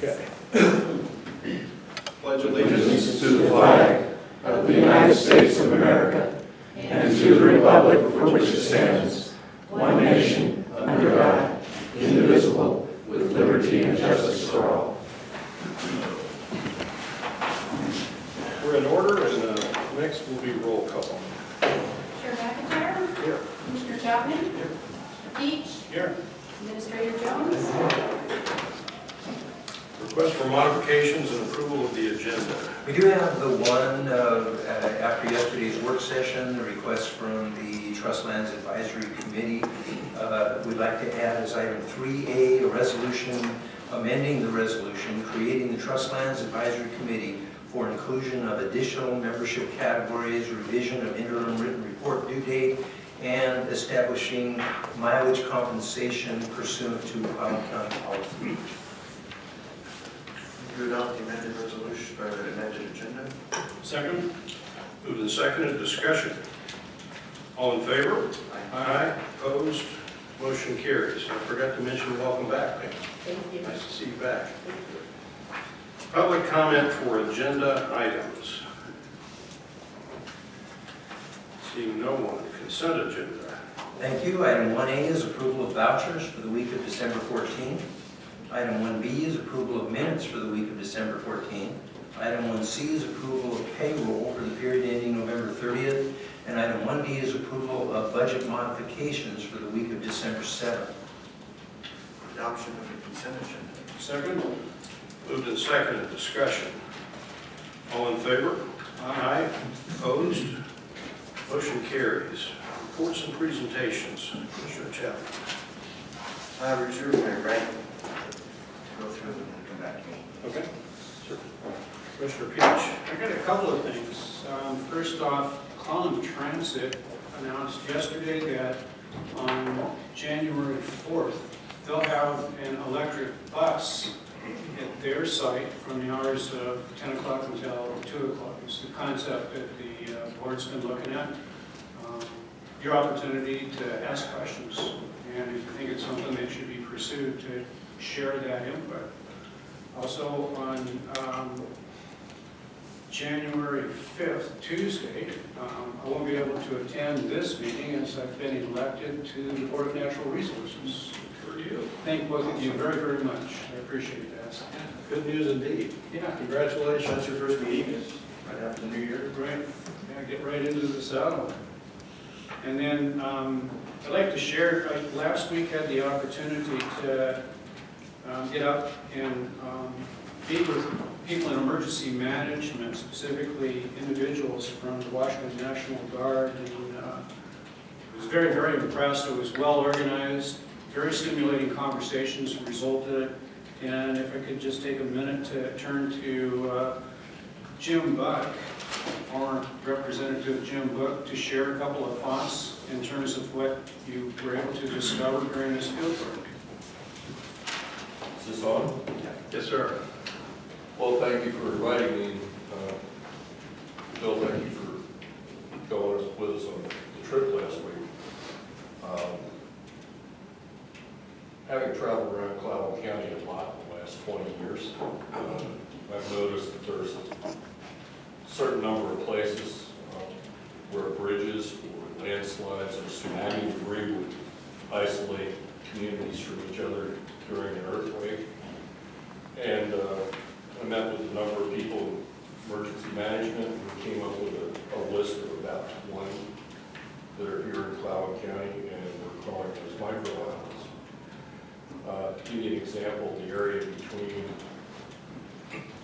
Okay. Pledge allegiance to the flag of the United States of America and to the republic for which it stands, one nation, under God, indivisible, with liberty and justice for all. We're in order, and next will be roll call. Chair McIntyre? Here. Commissioner Chapman? Here. Mr. Peach? Here. Administrator Jones? Request for modifications and approval of the agenda. We do have the one after yesterday's work session, the request from the Trust Lands Advisory Committee. We'd like to add as item 3A, a resolution amending the resolution, creating the Trust Lands Advisory Committee for inclusion of additional membership categories, revision of interim written report due date, and establishing mileage compensation pursuant to Clallam County policy. You adopt the amended resolution or the amended agenda? Second. Moved and seconded. Discussion. All in favor? Aye. Opposed? Motion carries. I forgot to mention welcome back, Pam. Thank you. Nice to see you back. Public comment for agenda items. Seeing no one. Consent agenda. Thank you. Item 1A is approval of vouchers for the week of December 14th. Item 1B is approval of minutes for the week of December 14th. Item 1C is approval of payroll for the period ending November 30th. And item 1D is approval of budget modifications for the week of December 7th. Adoption of the consent agenda. Second. Moved and seconded. Discussion. All in favor? Aye. Opposed? Motion carries. Reports and presentations. Commissioner Chapman. I reserve my right to go through them and come back to me. Okay. Sure. Commissioner Peach. I got a couple of things. First off, Clallam Transit announced yesterday that on January 4th, they'll have an electric bus at their site from the hours of 10 o'clock until 2 o'clock. It's the concept that the board's been looking at. Your opportunity to ask questions, and if you think it's something that should be pursued, to share that input. Also on January 5th, Tuesday, I won't be able to attend this meeting as I've been elected to the Board of Natural Resources. For you. Thank both of you very, very much. I appreciate that. Good news indeed. Yeah, Congratulations. That's your first meeting, right after the new year? right. Yeah, get right into the saddle. And then I'd like to share, last week had the opportunity to get up and meet with people in emergency management, specifically individuals from the Washington National Guard, and I was very, very impressed. It was well organized, very stimulating conversations resulted. And if I could just take a minute to turn to Jim Buck, or Representative Jim Buck, to share a couple of thoughts in terms of what you were able to discover during this field work. Is this on? Yes, sir. Well, thank you for inviting me. Bill, thank you for going with us on the trip last week. Having traveled around Clallam County a lot in the last 20 years, I've noticed that there's a certain number of places where bridges or landslides or tsunami debris would isolate communities from each other during an earthquake. And I met with a number of people in emergency management and came up with a list of about 20 that are here in Clallam County, and we're calling those micro islands. To give you an example, the area between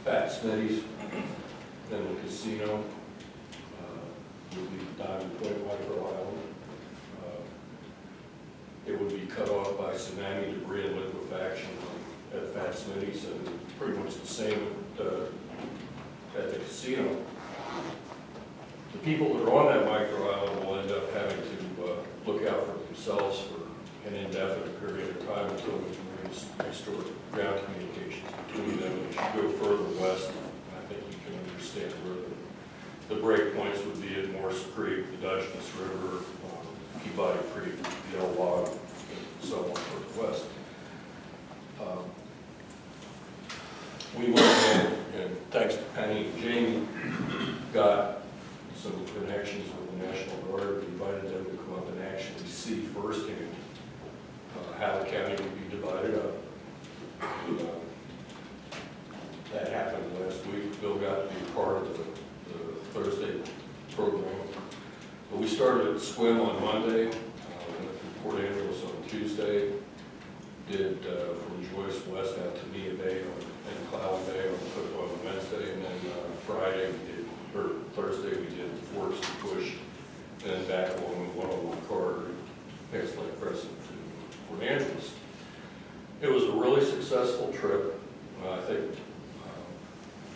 Fat Smitty's and the casino would be Diamond Point Micro Island. It would be cut off by tsunami debris and liquefaction at Fat Smitty's, and pretty much the same at the casino. The people that are on that micro island will end up having to look out for themselves for an indefinite period of time until we can restore ground communications between them. As you go further west, I think you can understand where the break points would be at Morse Creek, the Dutchess River, Peabody Creek, the El Log, and so on further west. we went ahead and thanks to Penny and Jamie, got some connections with the National Guard. We invited them to come up and actually see firsthand how the county would be divided up. That happened last week. Bill got to be part of the Thursday program. But we started at Sequim on Monday, went through Port Angeles on Tuesday, did from Joyce West out to Mia Bay and Clallam Bay on Wednesday, and then Friday we did, or Thursday we did Forks to Push, and then back along the 101 corridor, past Lake Crescent to Port Angeles. It was a really successful trip. I think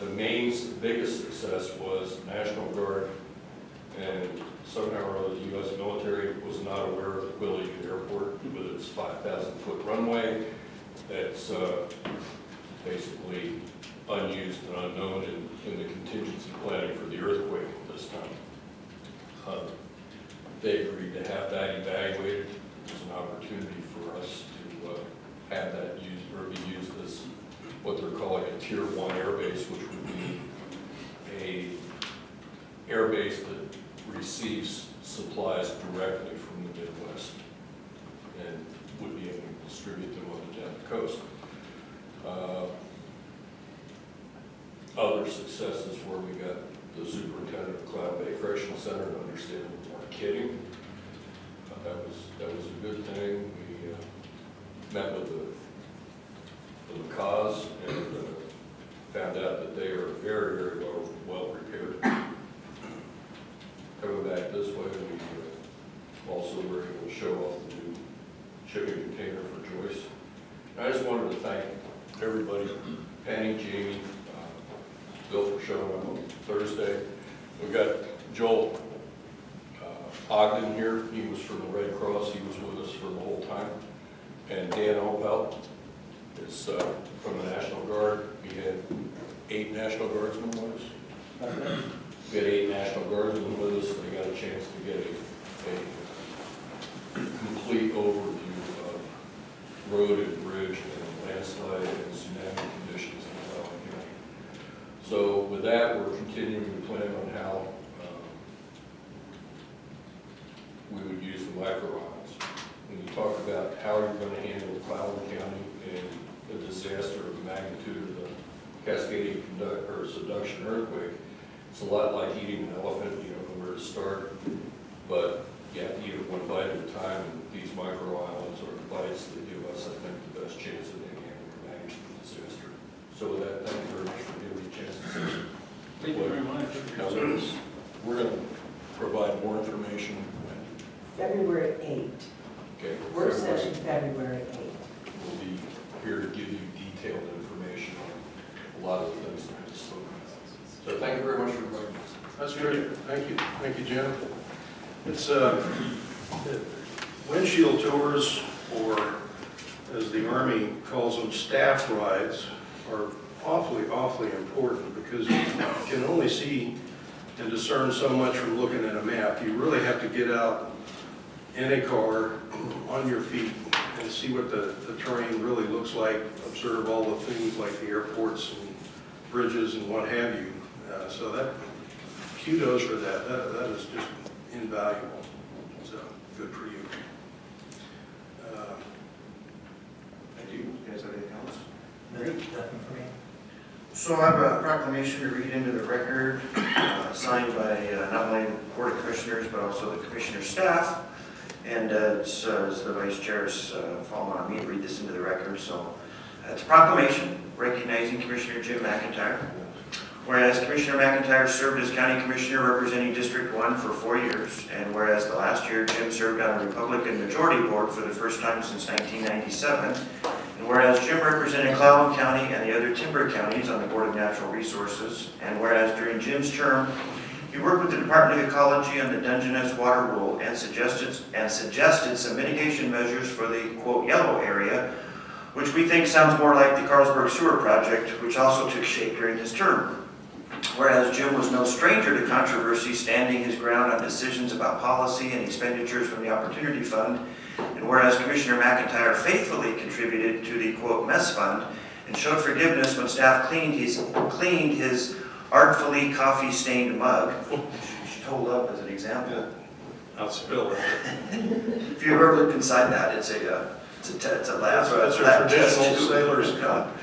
the biggest success was National Guard, and somehow or other the U.S. military was not aware of the Quilly Airport with its 5,000-foot runway that's basically unused and unknown in the contingency planning for the earthquake this time. They agreed to have that evaluated. There's an opportunity for us to have that used or be used as what they're calling a Tier 1 airbase, which would be a airbase that receives supplies directly from the Midwest and would be able to distribute them on down the coast. Other successes where we got the superintendent of Cloud Bay Correctional Center to understand we weren't kidding. That was a good thing. We met with the cause and found out that they are very, very well prepared. Coming back this way, we also were able to show off the new shipping container for Joyce. And I just wanted to thank everybody, Penny, Jamie, Bill for showing up on Thursday. We've got Joel Ogden here. He was from the Red Cross. He was with us for the whole time. And Dan Opel is from the National Guard. We had 8 National Guardsmen with us. We had 8 National Guardsmen with us. They got a chance to get a complete overview of road and bridge and landslide and tsunami conditions in Clallam County. So with that, we're continuing to plan on how we would use the micro-islands. When you talk about how you're going to handle Clallam County and a disaster of the magnitude of the cascading subduction earthquake, it's a lot like eating an elephant. You don't know where to start, but you have to eat it one bite at a time, and these micro-islands are the bites that give us, I think, the best chance of being able to manage the disaster. So with that, thank you very much for giving me a chance to say. Thank you very much. Now, we're going to provide more information. February 8th. Okay. Work session February 8th. We'll be here to give you detailed information on a lot of the things that I just spoke about. So thank you very much for inviting us. That's great. Thank you. Thank you, Jim. It's windshield tours, or as the Army calls them, staff rides, are awfully important because you can only see and discern so much from looking at a map. You really have to get out in a car on your feet and see what the terrain really looks like, observe all the things like the airports and bridges and what have you. So that, kudos for that. That is just invaluable. So good for you. Thank you. You guys have anything else? Nothing for me. So I have a proclamation to read into the record, signed by not only the Board of Commissioners, but also the Commissioner staff. And it's the Vice Chair's fallen on me to read this into the record. So it's a proclamation recognizing Commissioner Jim McIntyre. Whereas Commissioner McIntyre served as County Commissioner representing District 1 for 4 years, and whereas the last year Jim served on a Republican majority board for the first time since 1997, and whereas Jim represented Clallam County and the other timber counties on the Board of Natural Resources, and whereas during Jim's term, he worked with the Department of Ecology on the Dungeness water rule and suggested some mitigation measures for the, quote, yellow area, which we think sounds more like the Carlsborg Sewer Project, which also took shape during his term. Whereas Jim was no stranger to controversy, standing his ground on decisions about policy and expenditures from the Opportunity Fund, and whereas Commissioner McIntyre faithfully contributed to the, quote, mess fund and showed forgiveness when staff cleaned his artfully coffee-stained mug. She should hold up as an example. I'll spill it. If you've ever looked inside that, it's a lab. That's a lab traditional test tube. sailor's cup.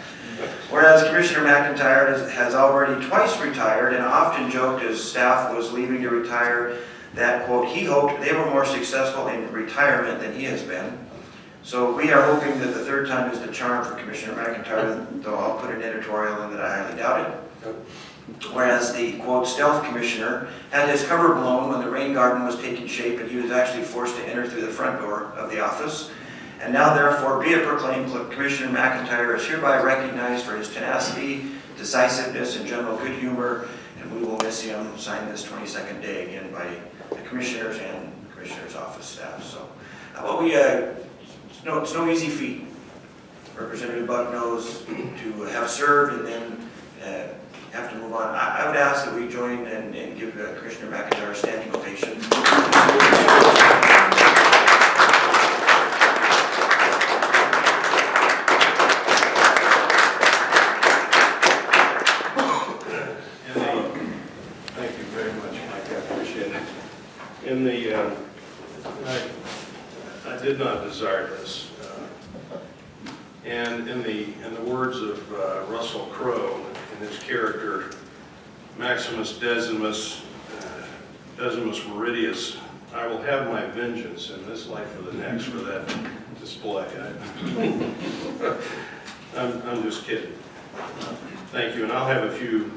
Whereas Commissioner McIntyre has already twice retired and often joked as staff was leaving to retire that, quote, he hoped they were more successful in retirement than he has been. So we are hoping that the third time is the charm for Commissioner McIntyre, though I'll put an editorial in that I highly doubt it. Whereas the, quote, stealth commissioner had his cover blown when the rain garden was taking shape and he was actually forced to enter through the front door of the office. And now, therefore, be it proclaimed, Commissioner McIntyre is hereby recognized for his tenacity, decisiveness, and general good humor, and we will miss him. Signed this 22nd day again by the commissioners and the commissioner's office staff. So, it's no easy feat. Representative Buck knows to have served and then have to move on. I would ask that we join and give Commissioner McIntyre a standing ovation. I did not desire this. And in the words of Russell Crowe, in his character Maximus Decimus Meridius, I will have my vengeance in this life or the next for that display. I'm just kidding. Thank you, and I'll have a few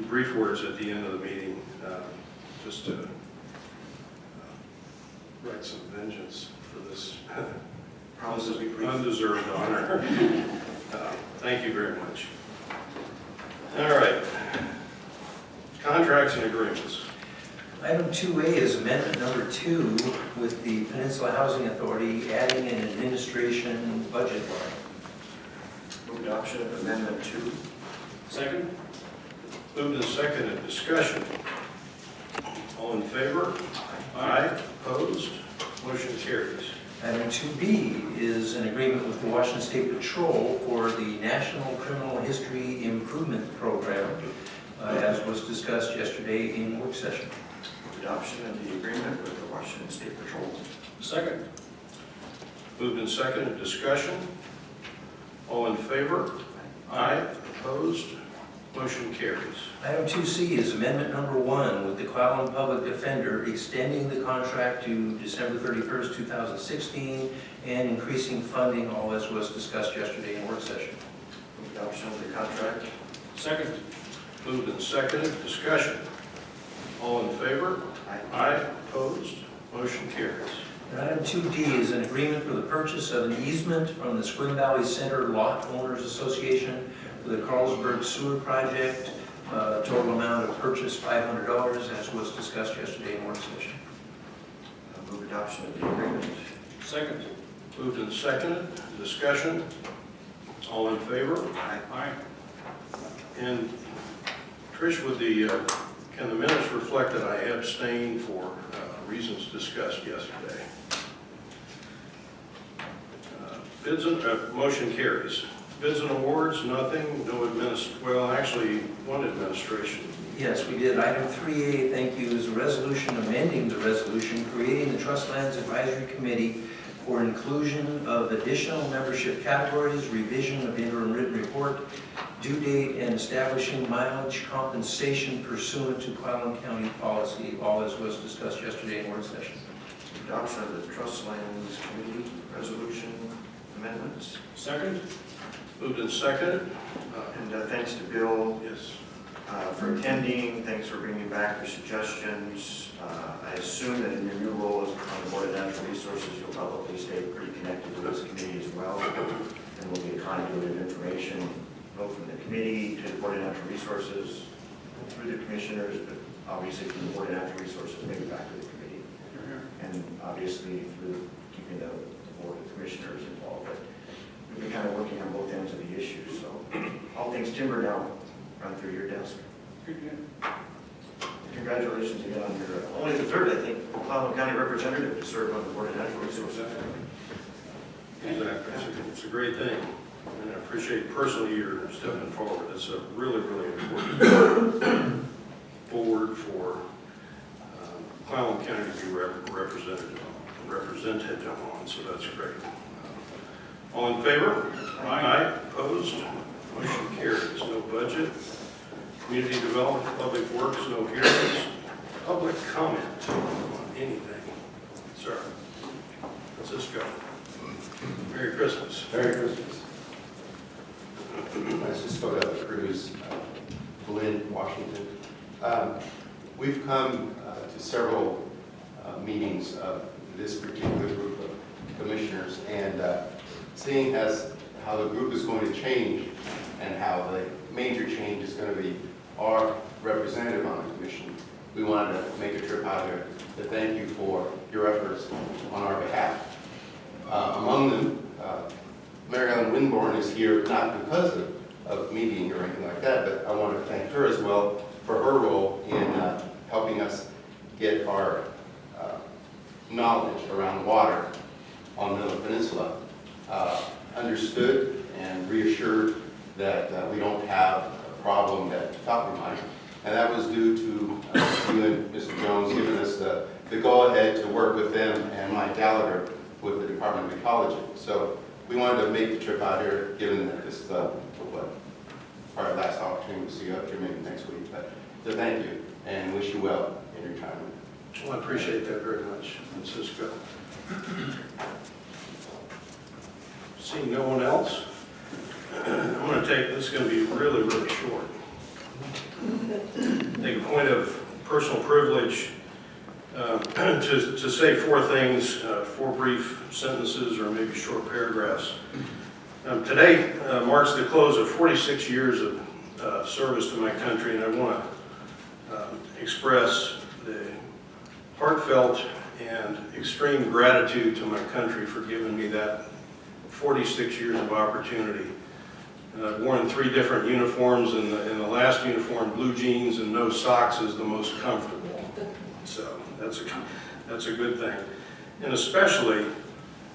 brief words at the end of the meeting, just to write some vengeance for this undeserved honor. Thank you very much. All right. Contracts and agreements. Item 2A is amendment number 2 with the Peninsula Housing Authority adding an administration budget line. Move adoption of amendment 2. Second? Moved and seconded. Discussion. All in favor? Aye. Opposed? Motion carries. Item 2B is an agreement with the Washington State Patrol for the National Criminal History Improvement Program, as was discussed yesterday in work session. Adoption of the agreement with the Washington State Patrol. Second? Moved and seconded. Discussion. All in favor? Aye. Opposed? Motion carries. Item 2C is amendment number 1 with the Clallam Public Defender extending the contract to December 31st, 2016 and increasing funding, all as was discussed yesterday in work session. Move adoption of the contract. Second? Moved and seconded. Discussion. All in favor? Aye. Opposed? Motion carries. And item 2D is an agreement for the purchase of an easement from the Sequim Valley Center Lot Owners Association for the Carlsborg Sewer Project. Total amount of purchase $500, as was discussed yesterday in work session. Move adoption of the agreement. Second? Moved and seconded. Discussion. All in favor? Aye. And Trish, can the minutes reflect that I abstained for reasons discussed yesterday? Motion carries. Bids and awards, nothing. No one administration. Yes, we did. Item 3A, thank you, is a resolution amending the resolution creating the Trust Lands Advisory Committee for inclusion of additional membership categories, revision of interim written report, due date, and establishing mileage compensation pursuant to Clallam County policy, all as was discussed yesterday in work session. Adoption of the Trust Lands Committee resolution amendments. Second? Moved and seconded. And thanks to Bill Yes. for attending. Thanks for bringing back your suggestions. I assume that in your new role as on the Board of Natural Resources, you'll probably stay pretty connected to this committee as well. And we'll be a conduit of information, both from the committee to the Board of Natural Resources, through the commissioners, but obviously from the Board of Natural Resources, maybe back to the committee. And obviously through keeping the Board of Commissioners involved. But we've been kind of working on both ends of the issue, so all things timber now run through your desk. Congratulations again on your, only the third, I think, Clallam County representative to serve on the Board of Natural Resources. Exactly. It's a great thing, and I appreciate appreciate personally your stepping forward. It's a really, really important board for Clallam County to be represented on, so that's great. All in favor? Aye. Opposed? Motion carries. No budget. Community development, public works, no hearings. Public comment on anything. Sir, let's just go. Merry Christmas. Merry Christmas. Let's just go to the cruise, Lynn, Washington. We've come to several meetings of this particular group of commissioners, and seeing as how the group is going to change and how the major change is going to be our representative on the commission, we wanted to make a trip out here to thank you for your efforts on our behalf. Among them, Mary Ellen Winborn is here not because of meeting or anything like that, but I want to thank her as well for her role in helping us get our knowledge around water on the Peninsula understood and reassured that we don't have a problem at Falcon Mine. And that was due to you and Mr. Jones giving us the go-ahead to work with them and Mike Gallagher with the Department of Ecology. So we wanted to make the trip out here, given that this is our last opportunity to see you up here maybe next week. But so thank you and wish you well in your time. Well, I appreciate that very much, Francisco. Seeing no one else, I'm going to take, this is going to be really, really short. Take a point of personal privilege to say four things, four brief sentences or maybe short paragraphs. Today marks the close of 46 years of service to my country, and I want to express the heartfelt and extreme gratitude to my country for giving me that 46 years of opportunity. I've worn 3 different uniforms, and the last uniform, blue jeans and no socks, is the most comfortable. So that's a good thing. And especially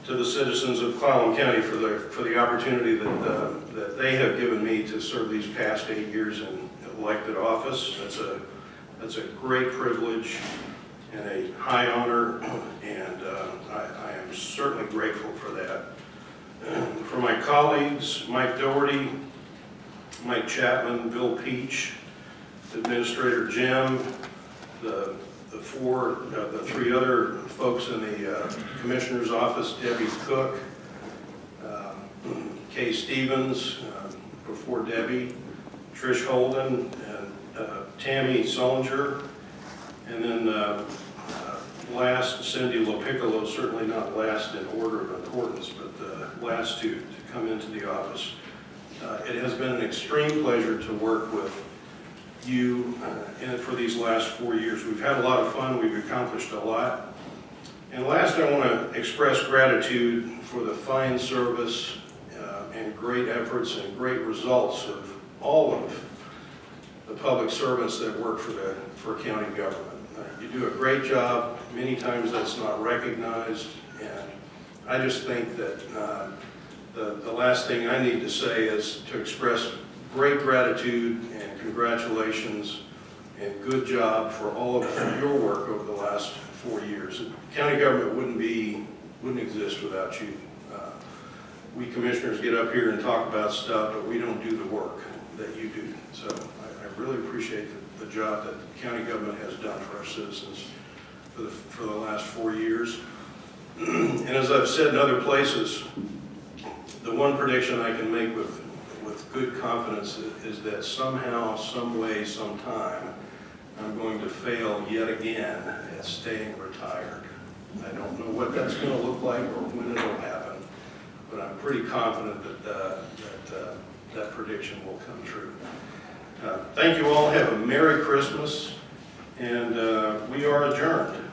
to the citizens of Clallam County for the opportunity that they have given me to serve these past 8 years in elected office. That's a great privilege and a high honor, and I am certainly grateful for that. For my colleagues, Mike Doherty, Mike Chapman, Bill Peach, Administrator Jim, the 3 other folks in the Commissioner's office, Debbie Cook, Kay Stevens, before Debbie, Trish Holden, and Tammy Solinger, and then last, Cindy LaPiccolo, certainly not last in order of importance, but last to come into the office. It has been an extreme pleasure to work with you for these last 4 years. We've had a lot of fun, we've accomplished a lot. And last, I want to express gratitude for the fine service and great efforts and great results of all of the public servants that work for county government. You do a great job. Many times that's not recognized, and I just think that the last thing I need to say is to express great gratitude and congratulations and good job for all of your work over the last 4 years. County government wouldn't exist without you. We commissioners get up here and talk about stuff, but we don't do the work that you do. So I really appreciate the job that the county government has done for our citizens for the last 4 years. And as I've said in other places, the one prediction I can make with good confidence is that somehow, some way, sometime, I'm going to fail yet again at staying retired. I don't know what that's going to look like or when it'll happen, but I'm pretty confident that prediction will come true. Thank you all. Have a Merry Christmas, and we are adjourned.